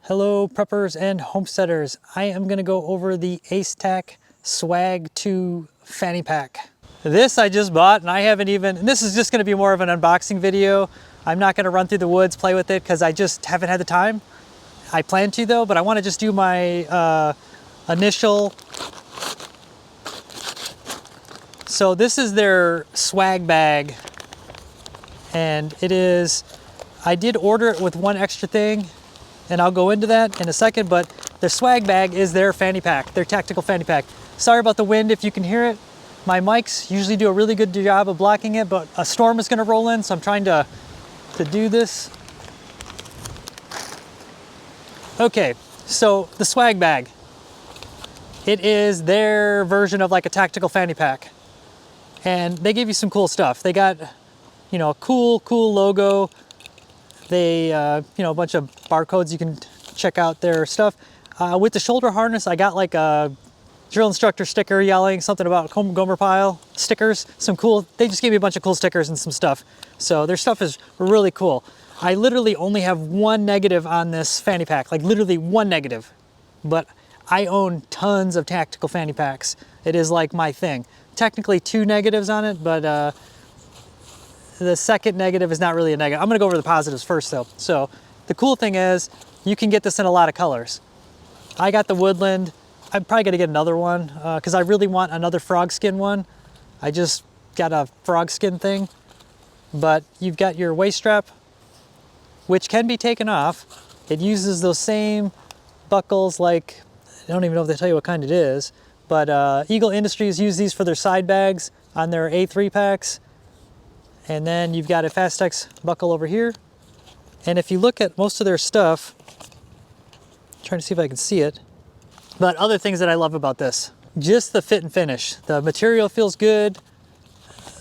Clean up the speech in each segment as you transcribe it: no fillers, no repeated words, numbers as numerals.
Hello preppers and homesteaders. I am going to go over the ACETAC Swag 2 fanny pack. This I just bought and I haven't even, and this is just going to be more of an unboxing video. I'm not going to run through the woods, play with it because I just haven't had the time. I plan to though, but I want to just do my initial. So this is their swag bag and it is, I did order it with one extra thing. And I'll go into that in a second, but their swag bag is their fanny pack, their tactical fanny pack. Sorry about the wind if you can hear it. My mics usually do a really good job of blocking it, but a storm is gonna roll in, so I'm trying to do this. Okay, so the swag bag. It is their version of like a tactical fanny pack. And they give you some cool stuff. They got, you know, a cool logo. They, you know, a bunch of barcodes. You can check out their stuff. With the shoulder harness, I got like a drill instructor sticker yelling something about Gomer Pile stickers. Some cool, they just gave me a bunch of cool stickers and some stuff. So their stuff is really cool. I literally only have one negative on this fanny pack, like literally one negative. But I own tons of tactical fanny packs. It is like my thing. Technically two negatives on it, but the second negative is not really a negative. I'm gonna go over the positives first though. So the cool thing is you can get this in a lot of colors. I got the Woodland. I'm probably gonna get another one because I really want another frog skin one. I just got a frog skin thing. But you've got your waist strap, which can be taken off. It uses those same buckles like, I don't even know if they tell you what kind it is, but Eagle Industries use these for their side bags on their A3 packs. And then you've got a Fastex buckle over here. And if you look at most of their stuff, I'm trying to see if I can see it, but other things that I love about this, just the fit and finish. The material feels good.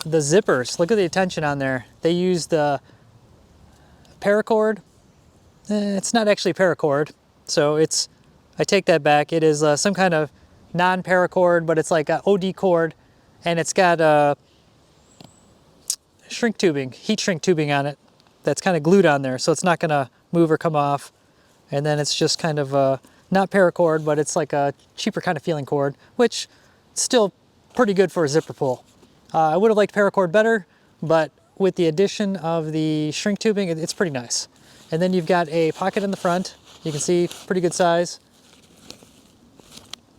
The zippers, look at the attention on there. They use the paracord. It's not actually paracord, so it's, I take that back. It is some kind of non-paracord, but it's like an OD cord, and it's got shrink tubing, heat shrink tubing on it that's kind of glued on there, so it's not gonna move or come off. And then it's just kind of not paracord, but it's like a cheaper kind of feeling cord, which is still pretty good for a zipper pull. I would have liked paracord better, but with the addition of the shrink tubing, it's pretty nice. And then you've got a pocket in the front. You can see pretty good size.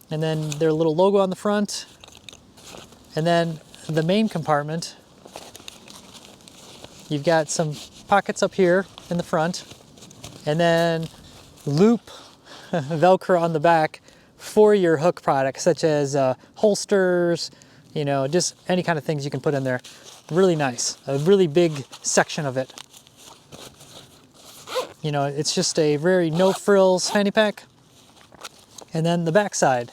And then their little logo on the front. And then the main compartment, you've got some pockets up here in the front, and then loop Velcro on the back for your hook products, such as holsters, you know, just any kind of things you can put in there. Really nice, a really big section of it. You know, it's just a very no frills fanny pack. And then the back side,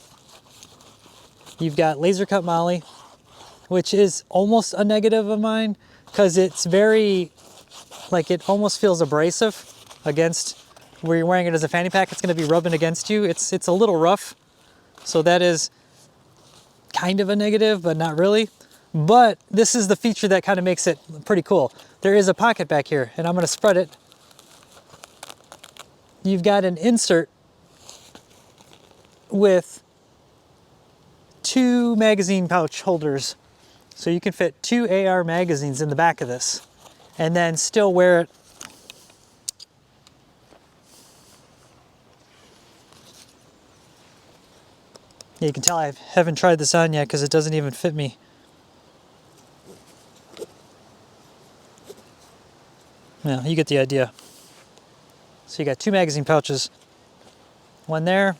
you've got laser cut molle, which is almost a negative of mine, because it's very, like, it almost feels abrasive against where you're wearing it as a fanny pack. It's going to be rubbing against you. It's a little rough, so that is kind of a negative, but not really. But this is the feature that kind of makes it pretty cool. There is a pocket back here, and I'm going to spread it. You've got an insert with two magazine pouch holders. So you can fit 2 AR magazines in the back of this and then still wear it. Yeah, you can tell I haven't tried this on yet because it doesn't even fit me. No, you get the idea. So you got 2 magazine pouches, one there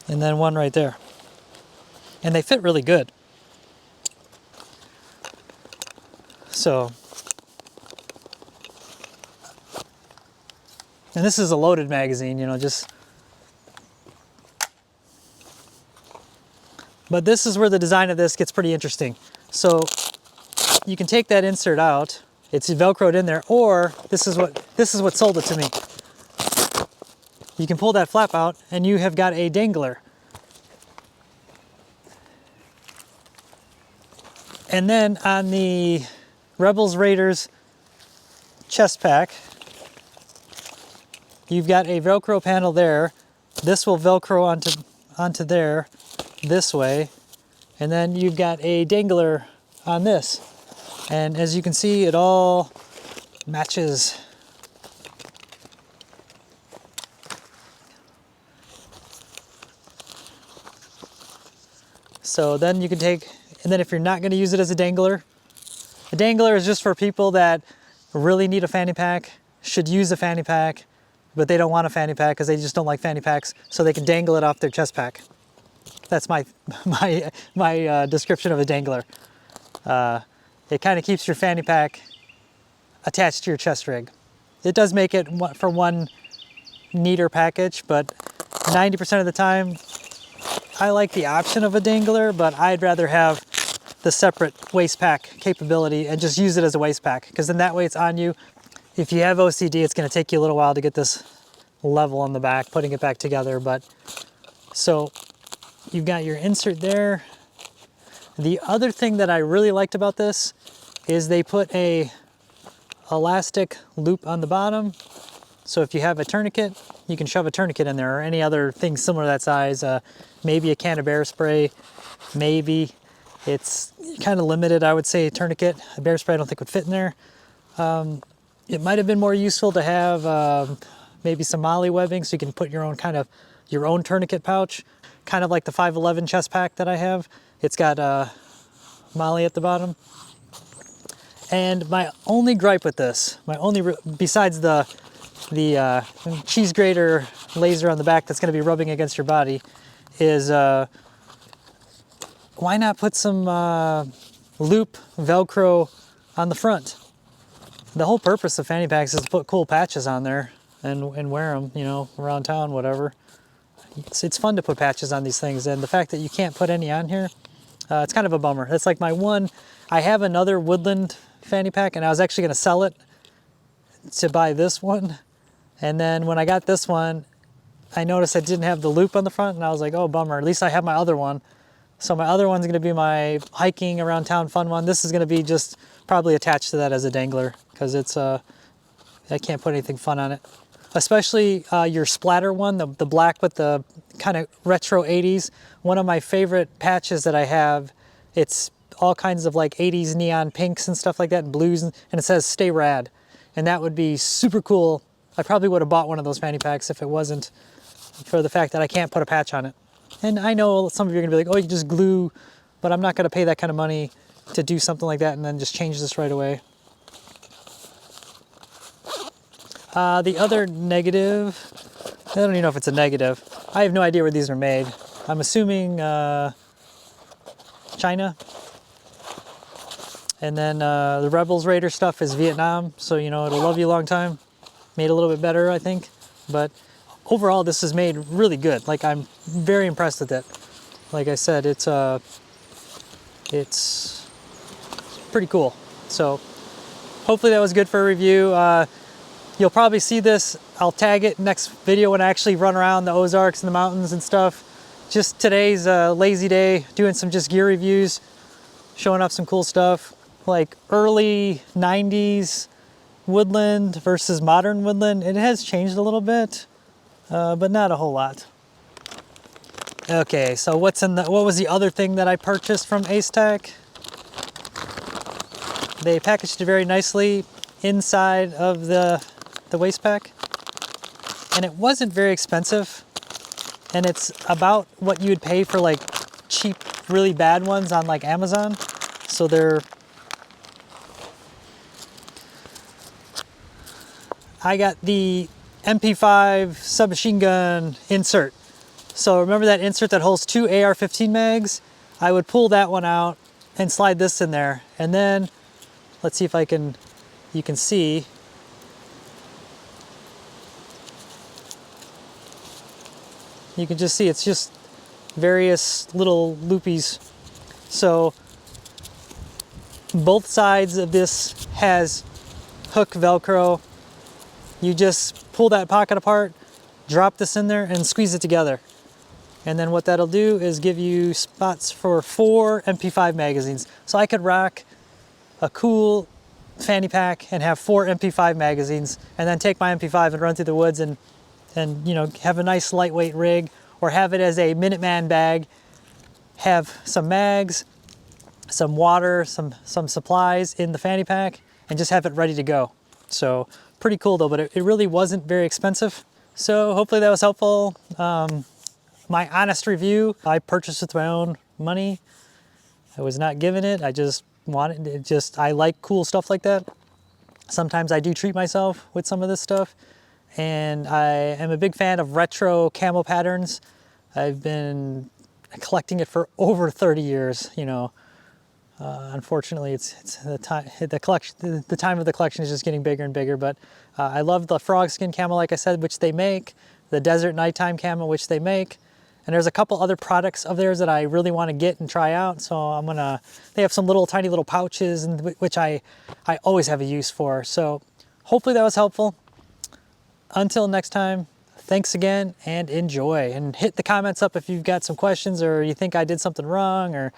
and then one right there. And they fit really good. So, and this is a loaded magazine, you know, just, but this is where the design of this gets pretty interesting. So you can take that insert out, it's Velcroed in there, or this is what sold it to me. You can pull that flap out and you have got a dangler. And then on the Rebels Raiders chest pack, you've got a Velcro panel there. This will Velcro onto there this way. And then you've got a dangler on this. And as you can see, it all matches. So then you can take, and then if you're not going to use it as a dangler is just for people that really need a fanny pack, should use a fanny pack, but they don't want a fanny pack because they just don't like fanny packs, so they can dangle it off their chest pack. That's my description of a dangler. It kind of keeps your fanny pack attached to your chest rig. It does make it for one neater package, but 90% of the time, I like the option of a dangler, but I'd rather have the separate waist pack capability and just use it as a waist pack, because then that way it's on you. If you have OCD, it's going to take you a little while to get this level on the back, putting it back together. But so you've got your insert there. The other thing that I really liked about this is they put a elastic loop on the bottom. So if you have a tourniquet, you can shove a tourniquet in there, or any other thing similar to that size. Maybe a can of bear spray, maybe. It's kind of limited, I would say, a tourniquet. A bear spray I don't think would fit in there. It might have been more useful to have maybe some molly webbing, so you can put your own tourniquet pouch, kind of like the 511 chest pack that I have. It's got molly at the bottom. And my only gripe with this, besides the cheese grater laser on the back that's going to be rubbing against your body, is why not put some loop Velcro on the front? The whole purpose of fanny packs is to put cool patches on there and wear them, you know, around town, whatever. It's fun to put patches on these things, and the fact that you can't put any on here, it's kind of a bummer. That's like my one. I have another Woodland fanny pack, and I was actually going to sell it to buy this one. And then when I got this one, I noticed I didn't have the loop on the front, and I was like, oh, bummer. At least I have my other one. So my other one's going to be my hiking around town fun one. This is going to be just probably attached to that as a dangler, because it's I can't put anything fun on it. Especially your splatter one, the black with the kind of retro 80s. One of my favorite patches that I have, it's all kinds of like 80s neon pinks and stuff like that, and blues, and it says "Stay Rad." And that would be super cool. I probably would have bought one of those fanny packs if it wasn't for the fact that I can't put a patch on it. And I know some of you are gonna be like, oh, you just glue, but I'm not gonna pay that kind of money to do something like that and then just change this right away. The other negative, I don't even know if it's a negative. I have no idea where these are made. I'm assuming China. And then the Rebels Raider stuff is Vietnam, so you know, it'll love you a long time. Made a little bit better, I think. But overall, this is made really good. Like, I'm very impressed with it. Like I said, it's pretty cool. So hopefully that was good for a review. You'll probably see this. I'll tag it next video when I actually run around the Ozarks and the mountains and stuff. Just today's a lazy day, doing some just gear reviews, showing off some cool stuff. Like early 90s Woodland versus modern Woodland. It has changed a little bit, but not a whole lot. Okay, so what was the other thing that I purchased from ACETAC? They packaged it very nicely inside of the waist pack, and it wasn't very expensive, and it's about what you would pay for like cheap, really bad ones on like Amazon. So I got the MP5 submachine gun insert. So remember that insert that holds 2 AR-15 mags? I would pull that one out and slide this in there. And then, let's see if you can see. You can just see it's just various little loopies. So both sides of this has hook Velcro. You just pull that pocket apart, drop this in there, and squeeze it together. And then what that'll do is give you spots for 4 MP5 magazines. So I could rock a cool fanny pack and have 4 MP5 magazines, and then take my MP5 and run through the woods and and you know, have a nice lightweight rig, or have it as a Minuteman bag, have some mags, some water, some supplies in the fanny pack, and just have it ready to go. So pretty cool though, but it really wasn't very expensive. So hopefully that was helpful. My honest review, I purchased with my own money. I was not given it. I just wanted it. I like cool stuff like that. Sometimes I do treat myself with some of this stuff. And I am a big fan of retro camo patterns. I've been collecting it for over 30 years, you know. Unfortunately, it's the time of the collection is just getting bigger and bigger, but I love the frog skin camo, like I said, which they make, the desert nighttime camo, which they make, and there's a couple other products of theirs that I really want to get and try out, so they have some tiny little pouches, and which I always have a use for, so hopefully that was helpful. Until next time, thanks again and enjoy, and hit the comments up if you've got some questions or you think I did something wrong or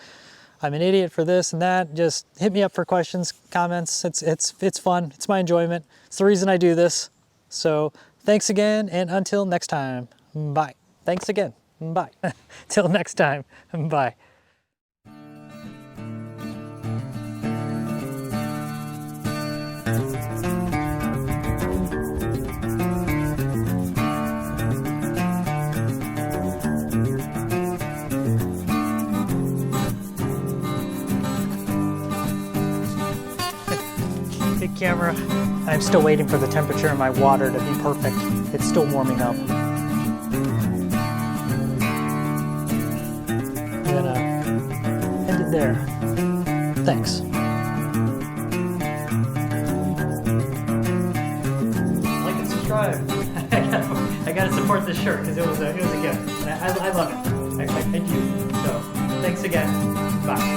I'm an idiot for this and that. Just hit me up for questions, comments. It's fun. It's my enjoyment. It's the reason I do this. So thanks again, and until next time, bye. Thanks again, bye. Till next time, bye. Camera. I'm still waiting for the temperature in my water to be perfect. It's still warming up. I'm gonna end it there. Thanks. Like and subscribe. I gotta support this shirt because it was a gift. I love it. I do. So thanks again. Bye.